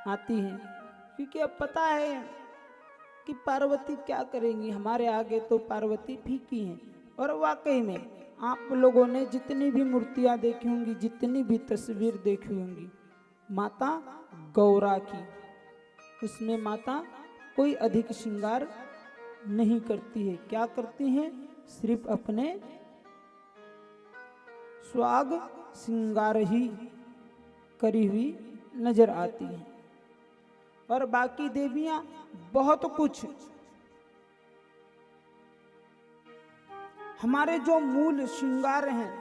आती हैं, क्योंकि अब पता है कि पार्वती क्या करेंगी, हमारे आगे तो पार्वती फीकी हैं। और वाकई में आप लोगों ने जितनी भी मूर्तियां देखी होंगी, जितनी भी तस्वीर देखी होंगी माता गौरा की, उसमें माता कोई अधिक श्रृंगार नहीं करती है। क्या करती हैं? सिर्फ अपने स्वाग श्रृंगार ही करी हुई नजर आती हैं। और बाकी देवियां बहुत कुछ, हमारे जो मूल श्रृंगार हैं,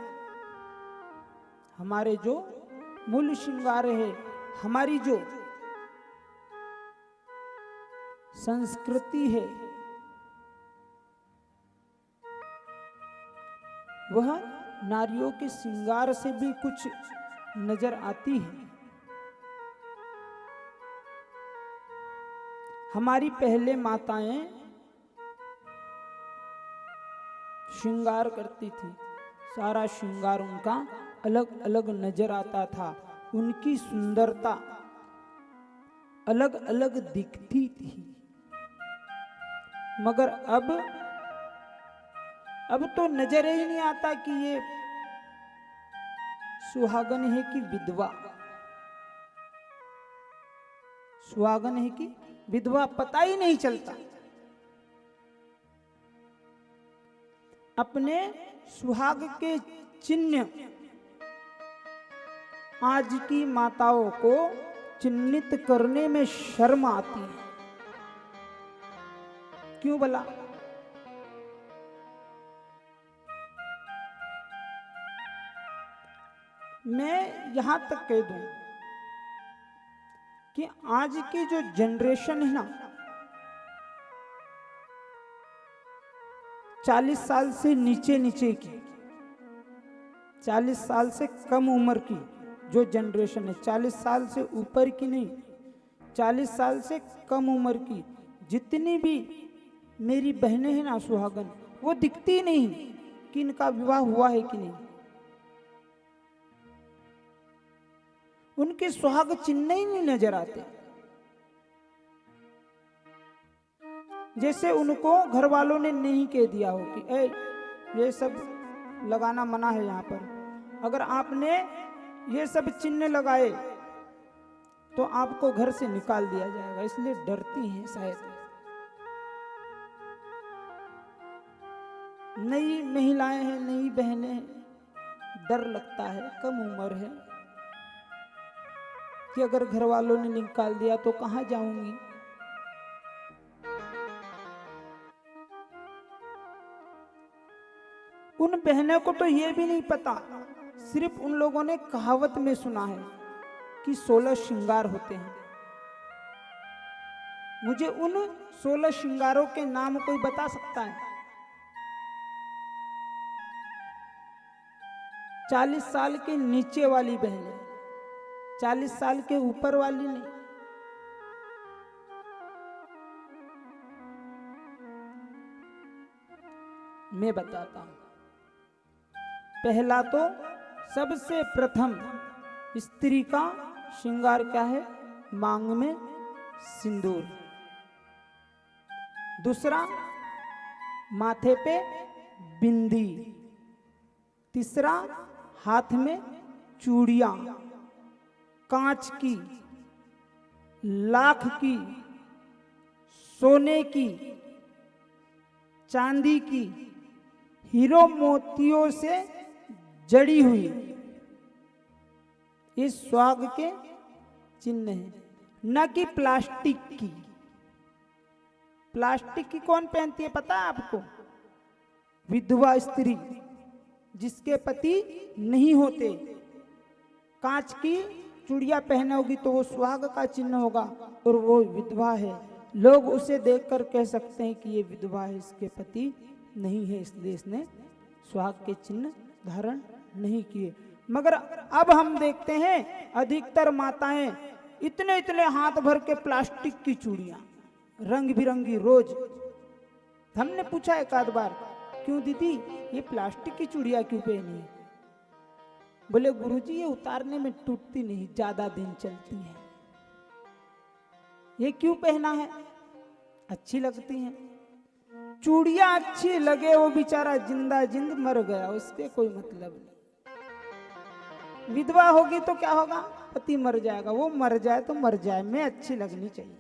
हमारे जो मूल श्रृंगार है, हमारी जो संस्कृति है, वह नारियों के श्रृंगार से भी कुछ नजर आती है। हमारी पहले माताएं श्रृंगार करती थी, सारा श्रृंगार उनका अलग अलग नजर आता था, उनकी सुंदरता अलग अलग दिखती थी। मगर अब तो नजर ही नहीं आता कि ये सुहागन है कि विधवा, सुहागन है कि विधवा पता ही नहीं चलता। अपने सुहाग के चिन्ह आज की माताओं को चिन्हित करने में शर्म आती है। क्यों भला? मैं यहां तक कह दूं कि आज की जो जनरेशन है ना, 40 साल से नीचे की, 40 साल से कम उम्र की जो जनरेशन है, 40 साल से ऊपर की नहीं, 40 साल से कम उम्र की जितनी भी मेरी बहनें हैं ना सुहागन, वो दिखती नहीं कि इनका विवाह हुआ है कि नहीं। उनके सुहाग चिन्ह ही नहीं नजर आते, जैसे उनको घर वालों ने नहीं कह दिया हो कि ए ये सब लगाना मना है यहाँ पर, अगर आपने ये सब चिन्ह लगाए तो आपको घर से निकाल दिया जाएगा, इसलिए डरती हैं शायद। नई महिलाएं हैं, नई बहनें हैं, डर लगता है, कम उम्र है कि अगर घर वालों ने निकाल दिया तो कहां जाऊंगी। उन बहनों को तो ये भी नहीं पता, सिर्फ उन लोगों ने कहावत में सुना है कि 16 श्रृंगार होते हैं। मुझे उन 16 श्रृंगारों के नाम कोई बता सकता है? 40 साल के नीचे वाली बहनें, 40 साल के ऊपर वाली नहीं। मैं बताता हूं। पहला तो सबसे प्रथम स्त्री का श्रृंगार क्या है? मांग में सिंदूर। दूसरा, माथे पे बिंदी। तीसरा, हाथ में चूड़ियां, कांच की, लाख की, सोने की, चांदी की, हीरो मोतियों से जड़ी हुई, इस सुहाग के चिन्ह है, न कि प्लास्टिक की। प्लास्टिक की कौन पहनती है पता है आपको? विधवा स्त्री, जिसके पति नहीं होते। कांच की चूड़ियां पहने होगी तो वो सुहाग का चिन्ह होगा, और वो विधवा है। लोग उसे देखकर कह सकते हैं कि ये विधवा है, इसके पति नहीं है, इसलिए इसने सुहाग के चिन्ह धारण नहीं किए। मगर अब हम देखते हैं अधिकतर माताएं इतने इतने हाथ भर के प्लास्टिक की चूड़ियां, रंग बिरंगी, रोज। हमने पूछा एक आध बार, क्यों दीदी ये प्लास्टिक की चूड़ियां क्यों पहनी है? बोले गुरुजी ये उतारने में टूटती नहीं, ज्यादा दिन चलती है। ये क्यों पहना है, अच्छी लगती हैं। चूड़ियां अच्छी लगे, वो बेचारा जिंदा जिंद मर गया, उससे कोई मतलब नहीं। विधवा होगी तो क्या होगा, पति मर जाएगा, वो मर जाए तो मर जाए, मैं अच्छी लगनी चाहिए।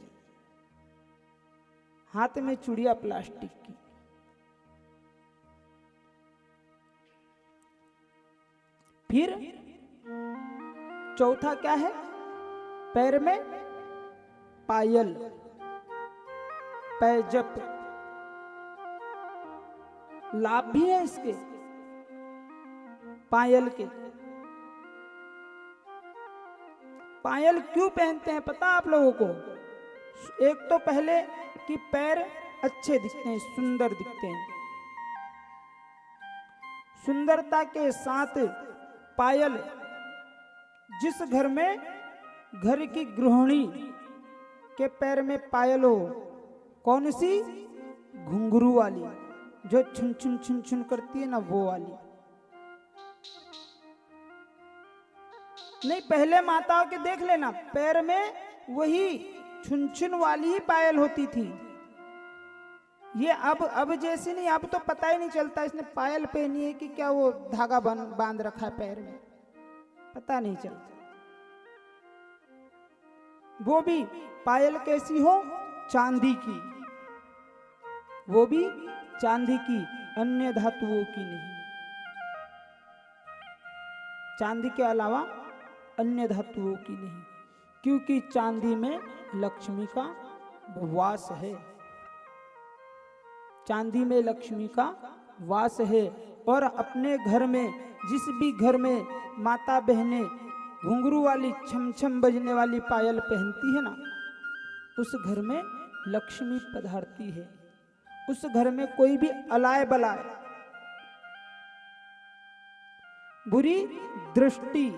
हाथ में चूड़िया प्लास्टिक की। फिर चौथा क्या है, पैर में पायल, पैजप। लाभ भी है इसके पायल के। पायल क्यों पहनते हैं पता आप लोगों को? एक तो पहले कि पैर अच्छे दिखते हैं, सुंदर दिखते हैं। सुंदरता के साथ पायल, जिस घर में घर की गृहिणी के पैर में पायल हो, कौन सी? घुंघरू वाली, जो छुन छुन छुन छुन करती है ना, वो वाली। नहीं, पहले माताओं के देख लेना, पैर में वही छुन छुन वाली ही पायल होती थी। ये अब जैसे नहीं, अब तो पता ही नहीं चलता इसने पायल पहनी है कि क्या वो धागा बांध रखा है पैर में, पता नहीं चलता। वो भी पायल कैसी हो? चांदी की, वो भी चांदी की, अन्य धातुओं की नहीं। चांदी के अलावा अन्य धातुओं की नहीं, क्योंकि चांदी में लक्ष्मी का वास है। चांदी में लक्ष्मी का वास है। और अपने घर में, जिस भी घर में माता बहनें घुंघरू वाली छम छम बजने वाली पायल पहनती है ना, उस घर में लक्ष्मी पधारती है। उस घर में कोई भी अलाय बलाय, बुरी दृष्टि,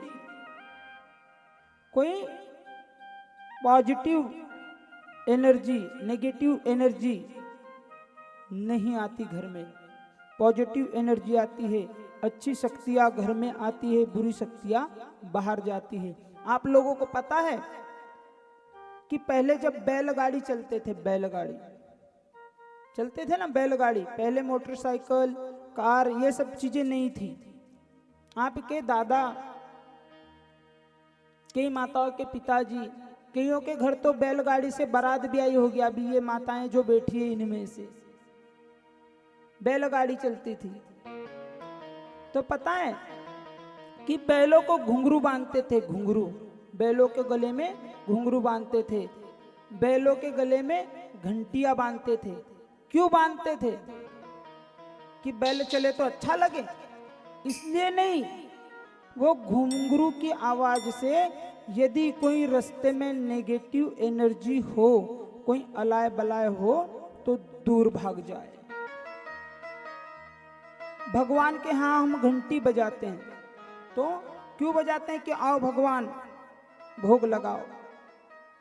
कोई पॉजिटिव एनर्जी, नेगेटिव एनर्जी नहीं आती घर में। पॉजिटिव एनर्जी आती है, अच्छी शक्तियां घर में आती है, बुरी शक्तियां बाहर जाती है। आप लोगों को पता है कि पहले जब बैलगाड़ी चलते थे, बैलगाड़ी चलते थे ना, बैलगाड़ी, पहले मोटरसाइकिल, कार, ये सब चीजें नहीं थी। आपके दादा, कई माताओं के पिताजी, कईयों के घर तो बैलगाड़ी से बारात भी आई होगी। अभी ये माताएं जो बैठी है, इनमें से बैलगाड़ी चलती थी। तो पता है कि बैलों को घुंघरू बांधते थे, घुंघरू, बैलों के गले में घुंघरू बांधते थे, बैलों के गले में घंटियां बांधते थे। क्यों बांधते थे? कि बैल चले तो अच्छा लगे, इसलिए नहीं। वो घुंघरू की आवाज से यदि कोई रास्ते में नेगेटिव एनर्जी हो, कोई अलाय बलाय हो, तो दूर भाग जाए। भगवान के यहाँ हम घंटी बजाते हैं, तो क्यों बजाते हैं? कि आओ भगवान, भोग लगाओ।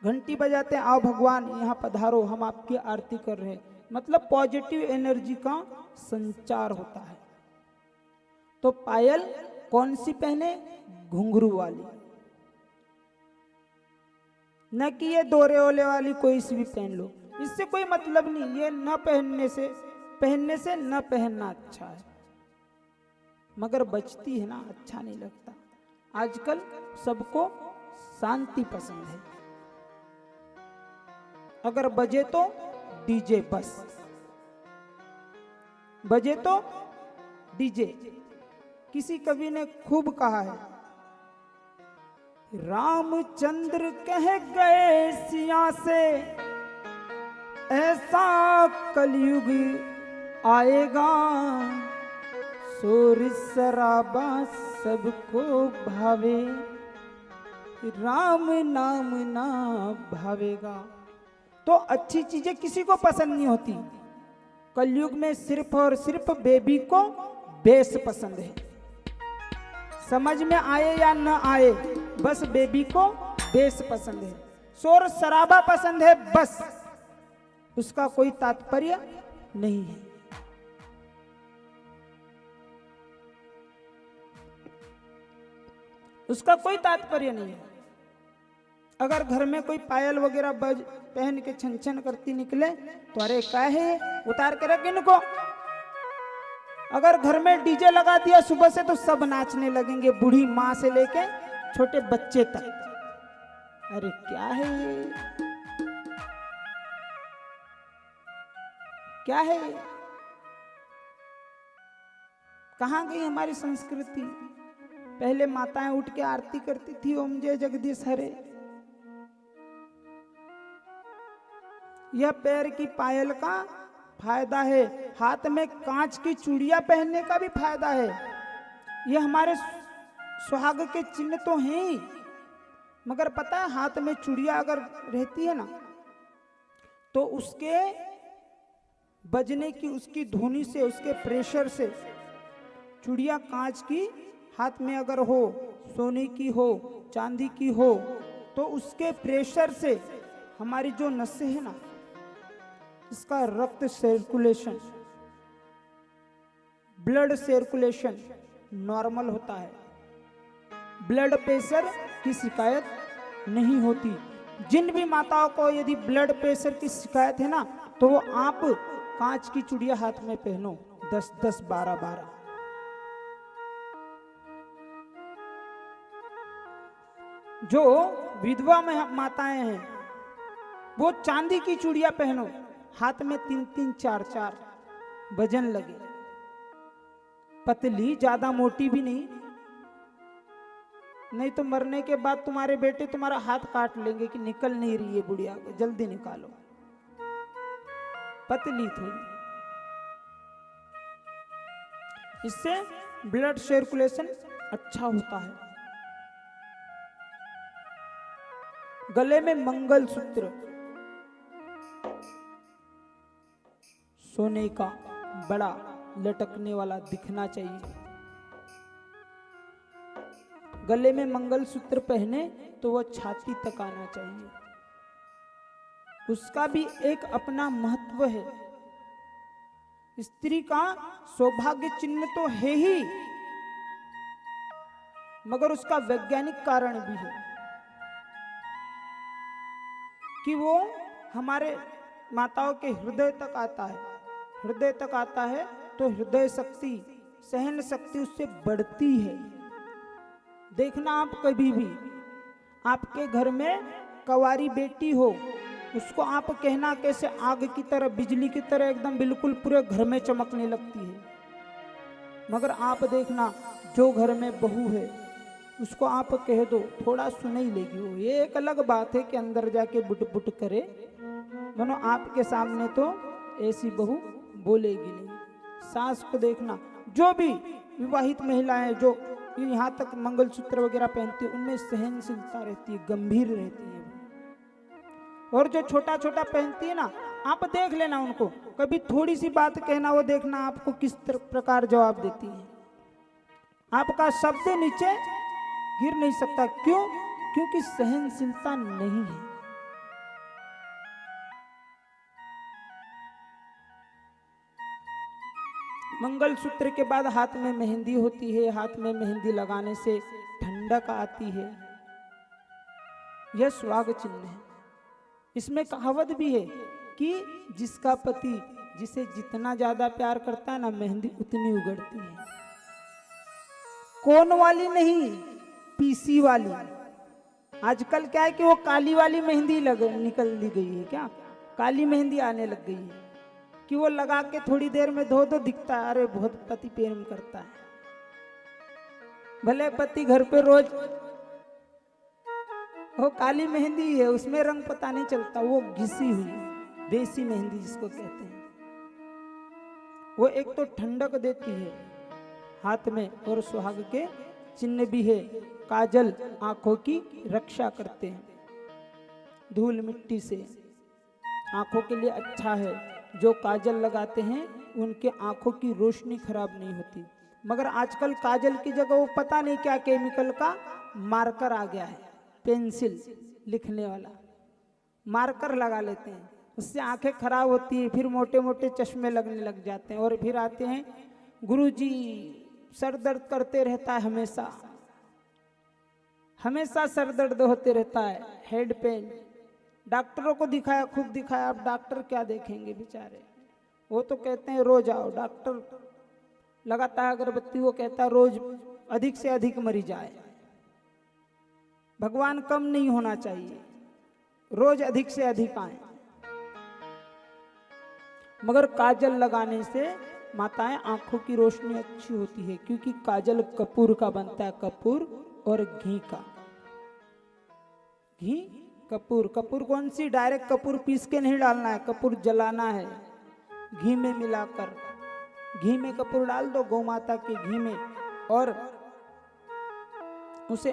घंटी बजाते हैं, आओ भगवान यहाँ पधारो, हम आपकी आरती कर रहे हैं। मतलब पॉजिटिव एनर्जी का संचार होता है। तो पायल कौन सी पहने? घुंघरू वाली, न कि ये दोरे ओले वाली कोई सी भी पहन लो, इससे कोई मतलब नहीं। ये न पहनने से न पहनना अच्छा है, मगर बचती है ना, अच्छा नहीं लगता। आजकल सबको शांति पसंद है। अगर बजे तो डीजे, बस बजे तो डीजे। किसी कवि ने खूब कहा है, रामचंद्र कह गए सिया से, ऐसा कलयुग आएगा, शोर शराबा सबको भावे, राम नाम ना भावेगा। तो अच्छी चीजें किसी को पसंद नहीं होती। कलयुग में सिर्फ और सिर्फ बेबी को बेस पसंद है। समझ में आए या न आए, बस बेबी को बेस पसंद है, शोर शराबा पसंद है, बस। उसका कोई तात्पर्य नहीं है। उसका कोई तात्पर्य नहीं है। अगर घर में कोई पायल वगैरह बज पहन के छन छन करती निकले तो अरे क्या है, उतार के रख इनको। अगर घर में डीजे लगा दिया सुबह से तो सब नाचने लगेंगे, बूढ़ी माँ से लेके छोटे बच्चे तक। अरे क्या है ये, क्या है ये? कहाँ गई हमारी संस्कृति? पहले माताएं उठ के आरती करती थी, ओम जय जगदीश हरे। यह पैर की पायल का फायदा है, हाथ में कांच की चूड़ियां पहनने का भी फायदा है। यह हमारे सुहाग के चिन्ह तो हैं ही, मगर पता है हाथ में चूड़ियां अगर रहती है ना तो उसके बजने की, उसकी ध्वनि से, उसके प्रेशर से, चूड़ियां कांच की हाथ में अगर हो, सोने की हो, चांदी की हो, तो उसके प्रेशर से हमारी जो नसें है ना, इसका रक्त सर्कुलेशन, ब्लड सर्कुलेशन नॉर्मल होता है, ब्लड प्रेशर की शिकायत नहीं होती। जिन भी माताओं को यदि ब्लड प्रेशर की शिकायत है ना तो वो आप कांच की चूड़ियां हाथ में पहनो, 10-10, 12-12। जो विधवा माताएं हैं वो चांदी की चूड़ियां पहनो, हाथ में 3-3, 4-4, वजन लगे, पतली, ज्यादा मोटी भी नहीं, नहीं तो मरने के बाद तुम्हारे बेटे तुम्हारा हाथ काट लेंगे कि निकल नहीं रही है बुढ़िया, जल्दी निकालो। पतली थोड़ी, इससे ब्लड सर्कुलेशन अच्छा होता है। गले में मंगलसूत्र सोने का बड़ा लटकने वाला दिखना चाहिए। गले में मंगलसूत्र पहने तो वह छाती तक आना चाहिए, उसका भी एक अपना महत्व है। स्त्री का सौभाग्य चिन्ह तो है ही, मगर उसका वैज्ञानिक कारण भी है कि वो हमारे माताओं के हृदय तक आता है। हृदय तक आता है तो हृदय शक्ति, सहन शक्ति उससे बढ़ती है। देखना आप कभी भी आपके घर में कवारी बेटी हो, उसको आप कहना कैसे आग की तरह, बिजली की तरह एकदम बिल्कुल पूरे घर में चमकने लगती है। मगर आप देखना जो घर में बहू है उसको आप कह दो थोड़ा सुन ही लेगी वो। ये एक अलग बात है कि अंदर जाके बुट बुट करे, मानो आपके सामने तो ऐसी बहू बोलेगी नहीं। सास को देखना, जो भी विवाहित महिलाएं जो यहाँ तक मंगलसूत्र वगैरह पहनती है उनमें सहनशीलता रहती है, गंभीर रहती है। और जो छोटा छोटा पहनती है ना, आप देख लेना उनको, कभी थोड़ी सी बात कहना, वो देखना आपको किस प्रकार जवाब देती है। आपका शब्द नीचे गिर नहीं सकता। क्यों? क्योंकि सहनशीलता नहीं है। मंगलसूत्र के बाद हाथ में मेहंदी होती है। हाथ में मेहंदी लगाने से ठंडक आती है, यह सुहाग चिन्ह है। इसमें कहावत भी है कि जिसका पति जिसे जितना ज्यादा प्यार करता है ना, मेहंदी उतनी उगड़ती है। कौन वाली नहीं, पीसी वाली। आजकल क्या है कि वो काली वाली मेहंदी निकल दी गई है, क्या काली मेहंदी आने लग गई है कि वो लगा के थोड़ी देर में धो दो, दिखता है अरे बहुत पति प्रेम करता है। भले पति घर पे रोज वो काली मेहंदी है, उसमें रंग पता नहीं चलता, वो घिसी हुई देसी मेहंदी जिसको कहते हैं। वो एक तो ठंडक देती है हाथ में, और सुहाग के चिन्ह भी है। काजल आंखों की रक्षा करते हैं, धूल मिट्टी से आंखों के लिए अच्छा है। जो काजल लगाते हैं उनके आंखों की रोशनी खराब नहीं होती। मगर आजकल काजल की जगह वो पता नहीं क्या केमिकल का मार्कर आ गया है, पेंसिल लिखने वाला मार्कर लगा लेते हैं, उससे आंखें खराब होती है, फिर मोटे मोटे चश्मे लगने लग जाते हैं। और फिर आते हैं गुरुजी सर दर्द करते रहता है हमेशा, हमेशा सर दर्द होते रहता है, हेड पेन। डॉक्टरों को दिखाया, खूब दिखाया, अब डॉक्टर क्या देखेंगे बेचारे। वो तो कहते हैं रोज आओ, डॉक्टर लगाता है अगरबत्ती, वो कहता है रोज अधिक से अधिक मरीज जाए। भगवान कम नहीं होना चाहिए, रोज अधिक से अधिक आए। मगर काजल लगाने से माताएं आंखों की रोशनी अच्छी होती है, क्योंकि काजल कपूर का बनता है, कपूर और घी का। घी कपूर, कपूर कौन सी? डायरेक्ट कपूर पीस के नहीं डालना है, कपूर जलाना है घी में मिलाकर। घी में कपूर डाल दो, गौ माता के घी में, और उसे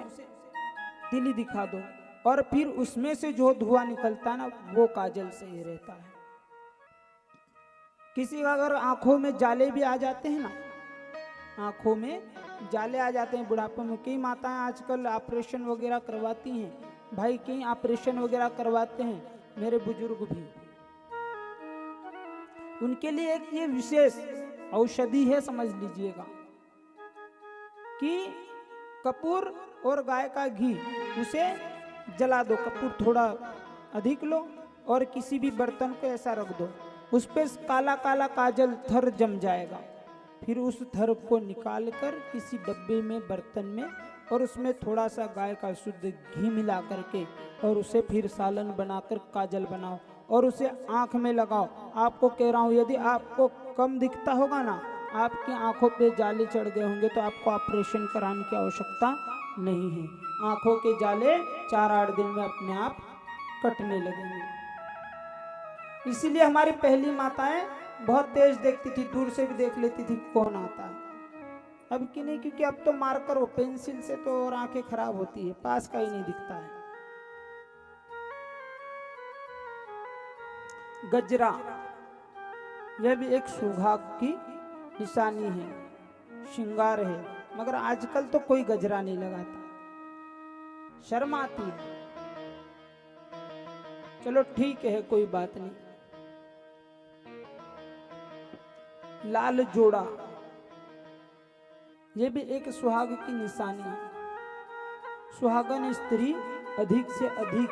तिली दिखा दो, और फिर उसमें से जो धुआं निकलता है ना, वो काजल से ही रहता है। किसी का अगर आंखों में जाले भी आ जाते हैं ना, आंखों में जाले आ जाते हैं बुढ़ापे में, कई माताएं आजकल ऑपरेशन वगैरह करवाती हैं, भाई कई ऑपरेशन वगैरह करवाते हैं, मेरे बुजुर्ग भी। उनके लिए एक ये विशेष औषधि है, समझ लीजिएगा, कि कपूर और गाय का घी, उसे जला दो, कपूर थोड़ा अधिक लो और किसी भी बर्तन को ऐसा रख दो, उस पे काला काला काजल थर जम जाएगा। फिर उस थर को निकाल कर किसी डब्बे में, बर्तन में, और उसमें थोड़ा सा गाय का शुद्ध घी मिला करके, और उसे फिर सालन बनाकर काजल बनाओ और उसे आंख में लगाओ। आपको कह रहा हूँ, यदि आपको कम दिखता होगा ना, आपकी आंखों पे जाले चढ़ गए होंगे, तो आपको ऑपरेशन कराने की आवश्यकता नहीं है। आंखों के जाले 4-8 दिन में अपने आप कटने लगेंगे। इसीलिए हमारी पहली माताएं बहुत तेज देखती थी, दूर से भी देख लेती थी कौन आता है। अब की नहीं, क्योंकि अब तो मार्कर, वो पेंसिल से तो और आंखें खराब होती है, पास का ही नहीं दिखता है। गजरा, यह भी एक सौभाग्य की निशानी है, श्रृंगार है, मगर आजकल तो कोई गजरा नहीं लगाता, शर्म आती है। चलो ठीक है, कोई बात नहीं। लाल जोड़ा, यह भी एक सुहाग की निशानी है। सुहागन स्त्री अधिक से अधिक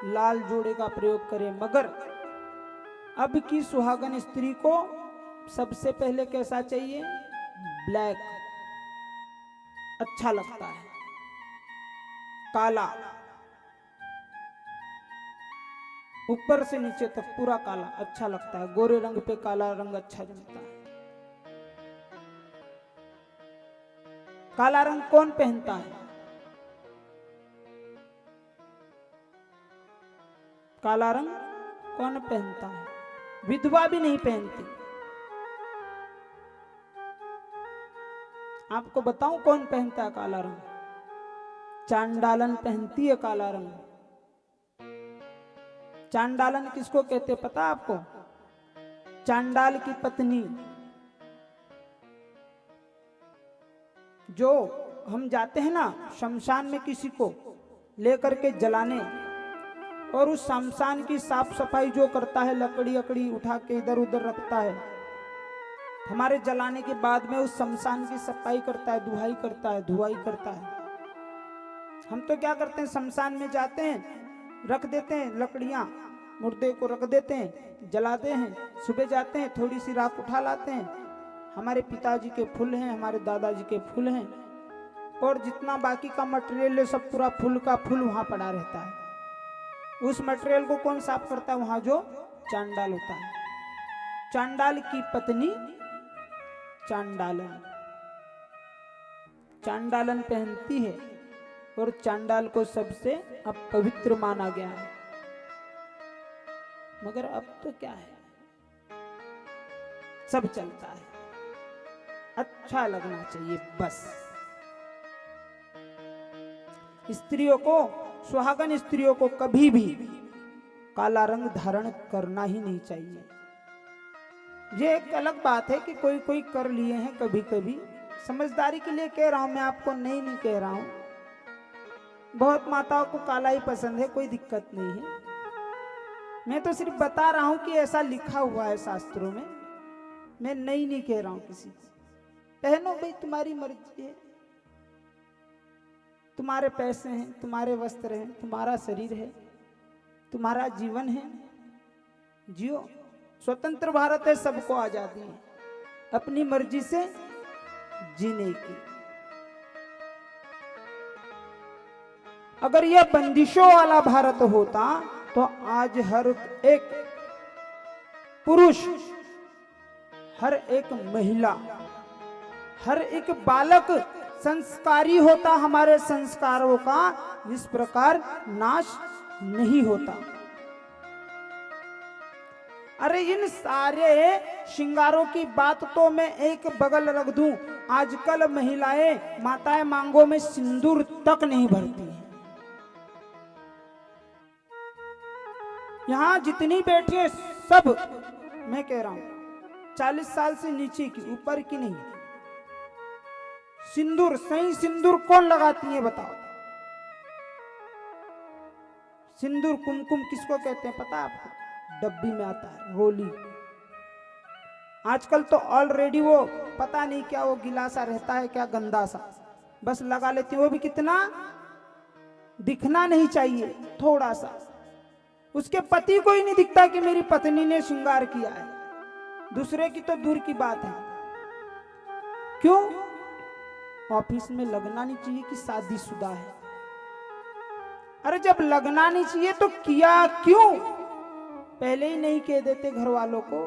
लाल जोड़े का प्रयोग करे, मगर अब की सुहागन स्त्री को सबसे पहले कैसा चाहिए? ब्लैक अच्छा लगता है, काला, ऊपर से नीचे तक पूरा काला अच्छा लगता है। गोरे रंग पे काला रंग अच्छा जमता है। काला रंग कौन पहनता है? काला रंग कौन पहनता है? विधवा भी नहीं पहनती। आपको बताऊं कौन पहनता है काला रंग? चांडालन पहनती है काला रंग। चांडालन किसको कहते पता आपको? चांडाल की पत्नी। जो हम जाते हैं ना शमशान में किसी को लेकर के जलाने, और उस शमशान की साफ सफाई जो करता है, लकड़ी अकड़ी उठा के इधर उधर रखता है, हमारे जलाने के बाद में उस शमशान की सफाई करता है, दुहाई करता है, धुआई करता है। हम तो क्या करते हैं, शमशान में जाते हैं, रख देते हैं लकड़ियां, मुर्दे को रख देते हैं, जलाते हैं, सुबह जाते हैं, थोड़ी सी राख उठा लाते हैं, हमारे पिताजी के फूल हैं, हमारे दादाजी के फूल हैं, और जितना बाकी का मटेरियल है सब पूरा फूल का फूल वहां पड़ा रहता है। उस मटेरियल को कौन साफ करता है? वहां जो चांडाल होता है। चांडाल की पत्नी चांडालन। चांडालन पहनती है, और चांडाल को सबसे अपवित्र माना गया है। मगर अब तो क्या है, सब चलता है, अच्छा लगना चाहिए बस। स्त्रियों को, सुहागन स्त्रियों को कभी भी काला रंग धारण करना ही नहीं चाहिए। ये एक अलग बात है कि कोई कोई कर लिए हैं, कभी कभी समझदारी के लिए कह रहा हूं मैं, आपको नहीं कह रहा हूं। बहुत माताओं को काला ही पसंद है, कोई दिक्कत नहीं है। मैं तो सिर्फ बता रहा हूं कि ऐसा लिखा हुआ है शास्त्रों में। मैं नहीं कह रहा हूं किसी को। पहनो भाई, तुम्हारी मर्जी है। तुम्हारे पैसे हैं, तुम्हारे वस्त्र हैं, तुम्हारा शरीर है, तुम्हारा जीवन है, जियो। स्वतंत्र भारत है, सबको आजादी है अपनी मर्जी से जीने की। अगर यह बंदिशों वाला भारत होता तो आज हर एक पुरुष, हर एक महिला, हर एक बालक संस्कारी होता, हमारे संस्कारों का इस प्रकार नाश नहीं होता। अरे इन सारे श्रृंगारों की बात तो मैं एक बगल रख दूं, आजकल महिलाएं, माताएं मांगों में सिंदूर तक नहीं भरती हैं। यहां जितनी बैठी है सब, मैं कह रहा हूं 40 साल से नीचे की, ऊपर की नहीं। सिंदूर, सही सिंदूर कौन लगाती है बताओ? सिंदूर, कुमकुम किसको कहते हैं पता है आपको? डब्बी में आता है, रोली। आजकल तो ऑलरेडी वो पता नहीं क्या वो गिलासा रहता है, क्या गंदा सा, बस लगा लेती है। वो भी कितना, दिखना नहीं चाहिए, थोड़ा सा। उसके पति को ही नहीं दिखता कि मेरी पत्नी ने श्रृंगार किया है, दूसरे की तो दूर की बात है। क्यों? ऑफिस में लगना नहीं चाहिए कि शादीशुदा है। अरे जब लगना नहीं चाहिए तो किया क्यों? पहले ही नहीं कह देते घर वालों को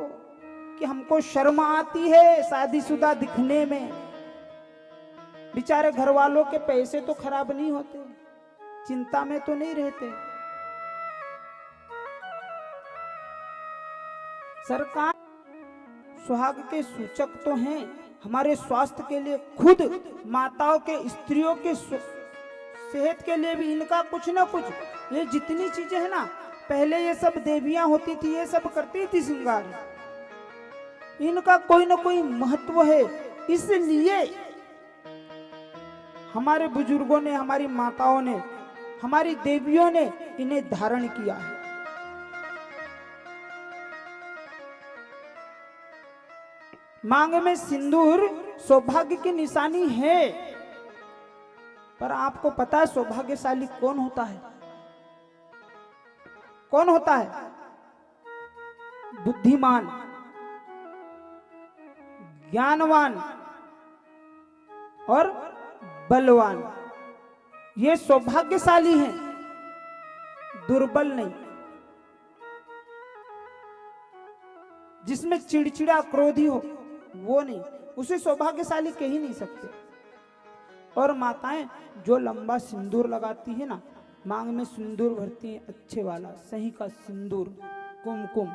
कि हमको शर्म आती है शादीशुदा दिखने में। बेचारे घर वालों के पैसे तो खराब नहीं होते, चिंता में तो नहीं रहते। सरकार सुहाग के सूचक तो हैं, हमारे स्वास्थ्य के लिए, खुद माताओं के, स्त्रियों के सेहत के लिए भी इनका कुछ ना कुछ, ये जितनी चीजें है ना, पहले ये सब देवियां होती थी, ये सब करती थी श्रृंगार, इनका कोई ना कोई महत्व है। इसलिए हमारे बुजुर्गों ने, हमारी माताओं ने, हमारी देवियों ने इन्हें धारण किया है। मांग में सिंदूर सौभाग्य की निशानी है, पर आपको पता है सौभाग्यशाली कौन होता है? कौन होता है? बुद्धिमान, ज्ञानवान और बलवान, ये सौभाग्यशाली हैं, दुर्बल नहीं। जिसमें चिड़चिड़ा क्रोधी हो वो नहीं, उसे सौभाग्यशाली कह ही नहीं सकते। और माताएं जो लंबा सिंदूर लगाती है ना, मांग में सिंदूर भरती है अच्छे वाला, सही का सिंदूर, कुमकुम,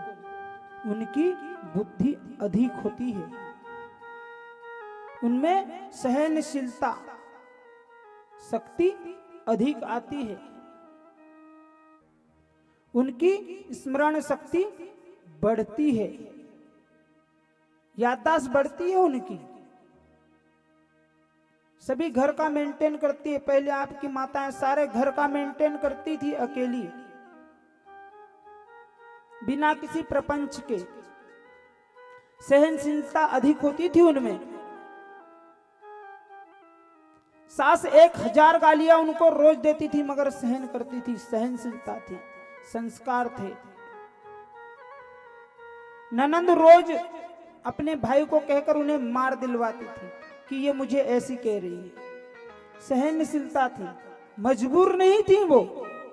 उनकी बुद्धि अधिक होती है, उनमें सहनशीलता शक्ति अधिक आती है, उनकी स्मरण शक्ति बढ़ती है, याददाश्त बढ़ती है उनकी, सभी घर का मेंटेन करती है। पहले आपकी माताएं सारे घर का मेंटेन करती थी अकेली, बिना किसी प्रपंच के, सहनशीलता अधिक होती थी उनमें। सास 1000 गालियां उनको रोज देती थी मगर सहन करती थी, सहनशीलता थी, संस्कार थे। ननंद रोज अपने भाई को कहकर उन्हें मार दिलवाती थी कि ये मुझे ऐसी कह रही है, सहनशीलता थी, मजबूर नहीं थी वो,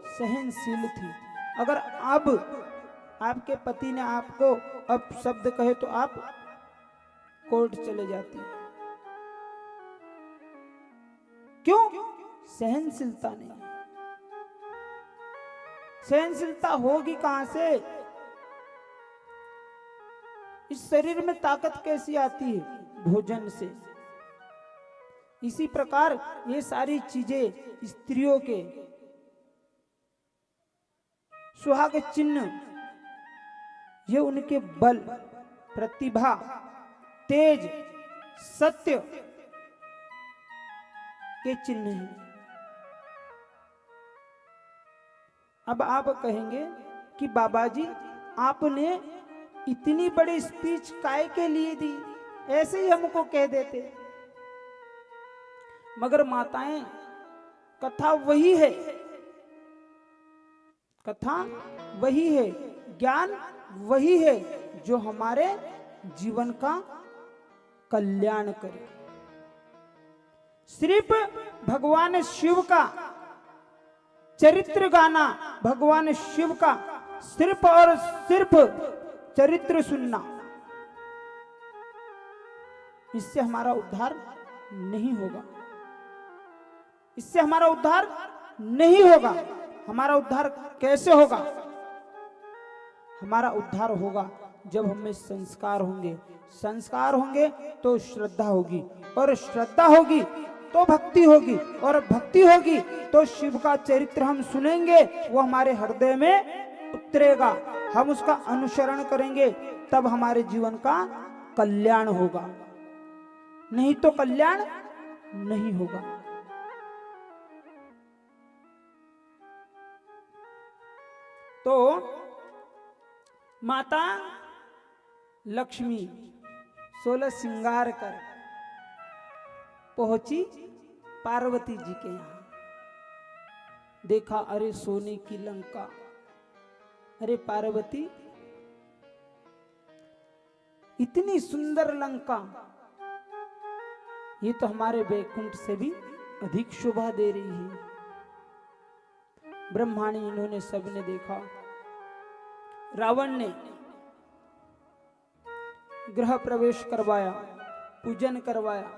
सहनशील थी। अगर अब आपके पति ने आपको अब शब्द कहे तो आप कोर्ट चले जाती, क्यों? सहनशीलता नहीं। सहनशीलता होगी कहां से? इस शरीर में ताकत कैसी आती है? भोजन से। इसी प्रकार ये सारी चीजें स्त्रियों के सुहाग चिन्ह, ये उनके बल, प्रतिभा, तेज, सत्य के चिन्ह हैं। अब आप कहेंगे कि बाबा जी आपने इतनी बड़ी स्पीच काय के लिए दी, ऐसे ही हमको कह देते। मगर माताएं कथा वही है, कथा वही है, ज्ञान वही है जो हमारे जीवन का कल्याण करे। सिर्फ भगवान शिव का चरित्र गाना, भगवान शिव का सिर्फ और सिर्फ चरित्र सुनना, इससे हमारा उद्धार नहीं होगा, इससे हमारा उद्धार नहीं होगा। हमारा उद्धार कैसे होगा? हमारा उद्धार होगा जब हमें संस्कार होंगे, संस्कार होंगे तो श्रद्धा होगी, और श्रद्धा होगी तो भक्ति होगी, और भक्ति होगी तो शिव का चरित्र हम सुनेंगे, वो हमारे हृदय में उतरेगा, हम उसका अनुसरण करेंगे, तब हमारे जीवन का कल्याण होगा, नहीं तो कल्याण नहीं होगा। तो माता लक्ष्मी 16 श्रृंगार कर पहुंची पार्वती जी के यहां। देखा, अरे सोने की लंका, अरे पार्वती इतनी सुंदर लंका, ये तो हमारे वैकुंठ से भी अधिक शोभा दे रही है। ब्रह्माणी इन्होंने सबने देखा। रावण ने गृह प्रवेश करवाया, पूजन करवाया,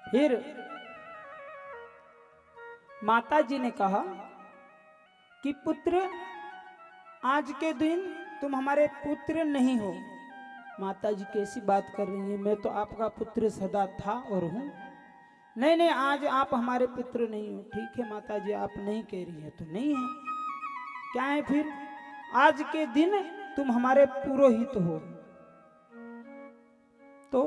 फिर माता जी ने कहा कि पुत्र, आज के दिन तुम हमारे पुत्र नहीं हो। माता जी कैसी बात कर रही है, मैं तो आपका पुत्र सदा था और हूं। नहीं नहीं, आज आप हमारे पुत्र नहीं हो। ठीक है माता जी, आप नहीं कह रही है तो नहीं है, क्या है फिर? आज के दिन तुम हमारे पुरोहित हो। तो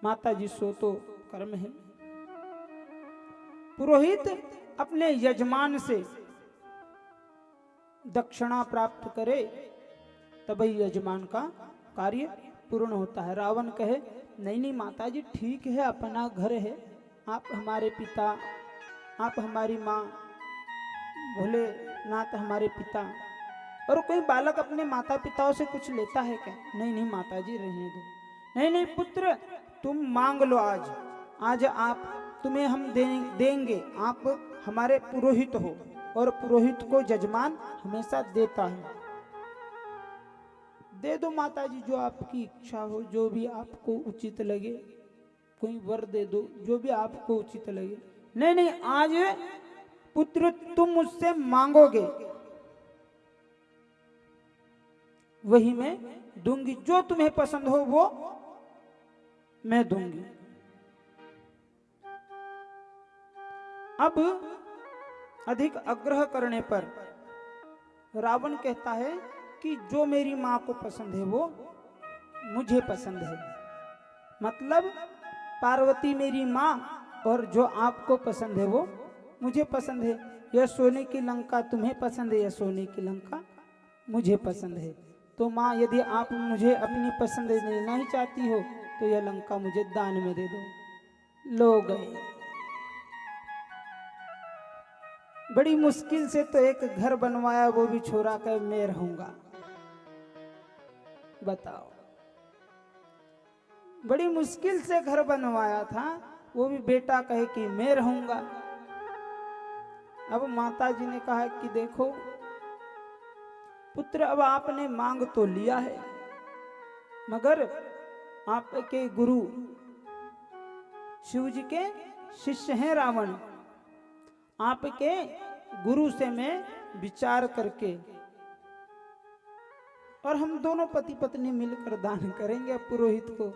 माता जी सो तो कर्म है, पुरोहित अपने यजमान से दक्षिणा प्राप्त करे तभी यजमान का कार्य पूर्ण होता है। रावण कहे, नहीं नहीं माता जी, ठीक है, अपना घर है, आप हमारे पिता, आप हमारी माँ, भोलेनाथ हमारे पिता। और कोई बालक अपने माता पिताओं से कुछ लेता है क्या? नहीं नहीं माता जी, रहने दो। नहीं नहीं पुत्र, तुम मांग लो, आज आप, तुम्हें हम देंगे, आप हमारे पुरोहित हो, और पुरोहित को यजमान हमेशा देता है। दे दो माता जी, जो आपकी इच्छा हो, जो भी आपको उचित लगे, कोई वर दे दो, जो भी आपको उचित लगे। नहीं नहीं, आज पुत्र तुम मुझसे मांगोगे वही मैं दूंगी, जो तुम्हें पसंद हो वो मैं दूंगी। अब अधिक आग्रह करने पर रावण कहता है कि जो मेरी माँ को पसंद है वो मुझे पसंद है। मतलब पार्वती मेरी माँ, और जो आपको पसंद है वो मुझे पसंद है। यह सोने की लंका तुम्हें पसंद है, यह सोने की लंका मुझे पसंद है। तो माँ, यदि आप मुझे अपनी पसंद देना ही चाहती हो तो यह लंका मुझे दान में दे दो। लो गए। बड़ी मुश्किल से तो एक घर बनवाया, वो भी छोरा कर मैं रहूंगा। बताओ, बड़ी मुश्किल से घर बनवाया था, वो भी बेटा कहे कि मैं रहूंगा। अब माता जी ने कहा कि देखो पुत्र, अब आपने मांग तो लिया है, मगर आपके गुरु शिव जी के शिष्य हैं रावण, आपके गुरु से मैं विचार करके, और हम दोनों पति पत्नी मिलकर दान करेंगे पुरोहित को।